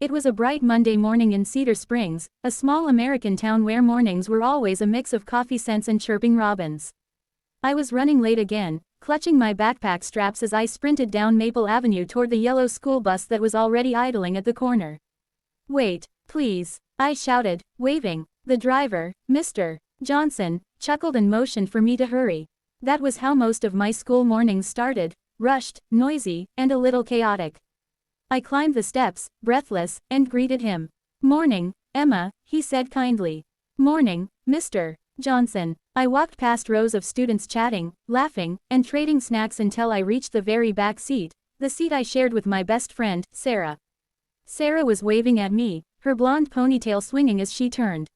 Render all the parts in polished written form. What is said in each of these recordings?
It was a bright Monday morning in Cedar Springs, a small American town where mornings were always a mix of coffee scents and chirping robins. I was running late again, clutching my backpack straps as I sprinted down Maple Avenue toward the yellow school bus that was already idling at the corner. "Wait, please," I shouted, waving. The driver, Mr. Johnson, chuckled and motioned for me to hurry. That was how most of my school mornings started, rushed, noisy, and a little chaotic. I climbed the steps, breathless, and greeted him. "Morning, Emma," he said kindly. "Morning, Mr. Johnson." I walked past rows of students chatting, laughing, and trading snacks until I reached the very back seat, the seat I shared with my best friend, Sarah. Sarah was waving at me, her blonde ponytail swinging as she turned.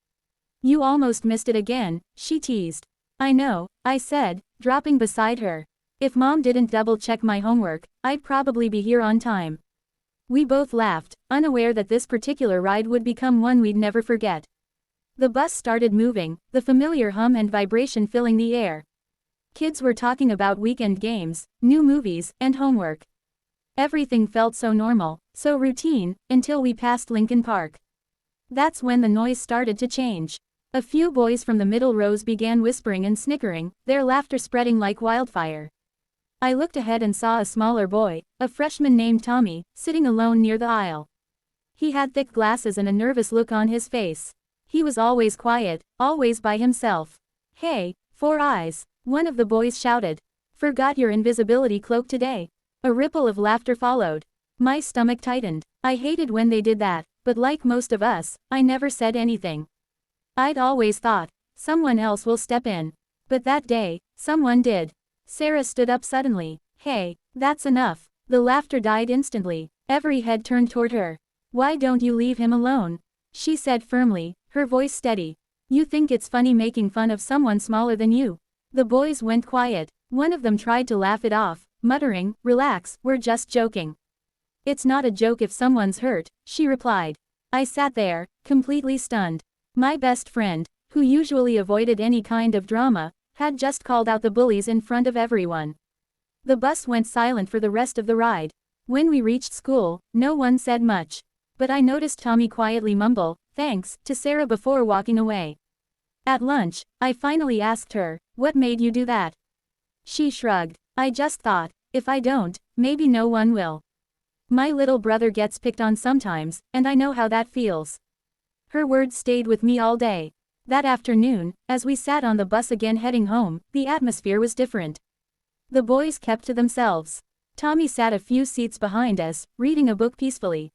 "You almost missed it again," she teased. "I know," I said, dropping beside her. "If Mom didn't double-check my homework, I'd probably be here on time." We both laughed, unaware that this particular ride would become one we'd never forget. The bus started moving, the familiar hum and vibration filling the air. Kids were talking about weekend games, new movies, and homework. Everything felt so normal, so routine, until we passed Lincoln Park. That's when the noise started to change. A few boys from the middle rows began whispering and snickering, their laughter spreading like wildfire. I looked ahead and saw a smaller boy, a freshman named Tommy, sitting alone near the aisle. He had thick glasses and a nervous look on his face. He was always quiet, always by himself. "Hey, Four Eyes," one of the boys shouted. "Forgot your invisibility cloak today." A ripple of laughter followed. My stomach tightened. I hated when they did that, but like most of us, I never said anything. I'd always thought, someone else will step in. But that day, someone did. Sarah stood up suddenly. "Hey, that's enough." The laughter died instantly. Every head turned toward her. "Why don't you leave him alone?" she said firmly, her voice steady. "You think it's funny making fun of someone smaller than you?" The boys went quiet. One of them tried to laugh it off, muttering, "Relax, we're just joking." "It's not a joke if someone's hurt," she replied. I sat there, completely stunned. My best friend, who usually avoided any kind of drama, had just called out the bullies in front of everyone. The bus went silent for the rest of the ride. When we reached school, no one said much. But I noticed Tommy quietly mumble, "Thanks," to Sarah before walking away. At lunch, I finally asked her, "What made you do that?" She shrugged. "I just thought, if I don't, maybe no one will. My little brother gets picked on sometimes, and I know how that feels." Her words stayed with me all day. That afternoon, as we sat on the bus again heading home, the atmosphere was different. The boys kept to themselves. Tommy sat a few seats behind us, reading a book peacefully.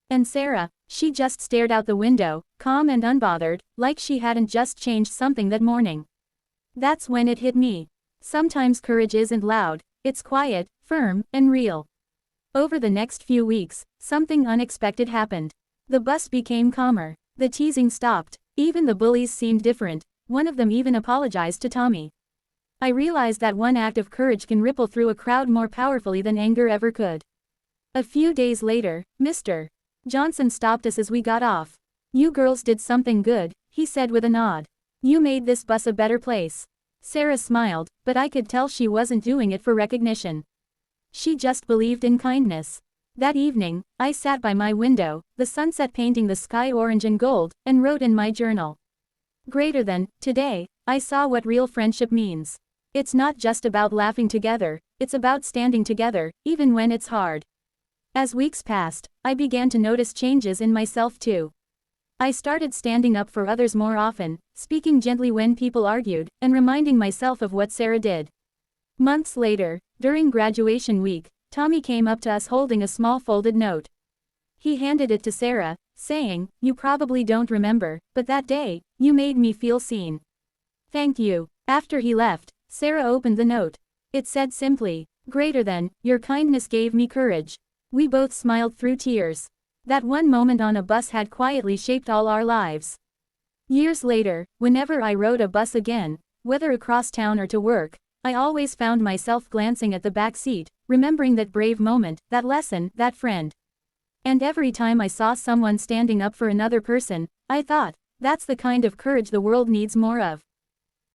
And Sarah, she just stared out the window, calm and unbothered, like she hadn't just changed something that morning. That's when it hit me. Sometimes courage isn't loud, it's quiet, firm, and real. Over the next few weeks, something unexpected happened. The bus became calmer. The teasing stopped. Even the bullies seemed different. One of them even apologized to Tommy. I realized that one act of courage can ripple through a crowd more powerfully than anger ever could. A few days later, Mr. Johnson stopped us as we got off. "You girls did something good," he said with a nod. "You made this bus a better place." Sarah smiled, but I could tell she wasn't doing it for recognition. She just believed in kindness. That evening, I sat by my window, the sunset painting the sky orange and gold, and wrote in my journal. Greater than, today, I saw what real friendship means. It's not just about laughing together, it's about standing together, even when it's hard. As weeks passed, I began to notice changes in myself too. I started standing up for others more often, speaking gently when people argued, and reminding myself of what Sarah did. Months later, during graduation week, Tommy came up to us holding a small folded note. He handed it to Sarah, saying, "You probably don't remember, but that day, you made me feel seen. Thank you." After he left, Sarah opened the note. It said simply, "Greater than, your kindness gave me courage." We both smiled through tears. That one moment on a bus had quietly shaped all our lives. Years later, whenever I rode a bus again, whether across town or to work, I always found myself glancing at the back seat, remembering that brave moment, that lesson, that friend. And every time I saw someone standing up for another person, I thought, that's the kind of courage the world needs more of.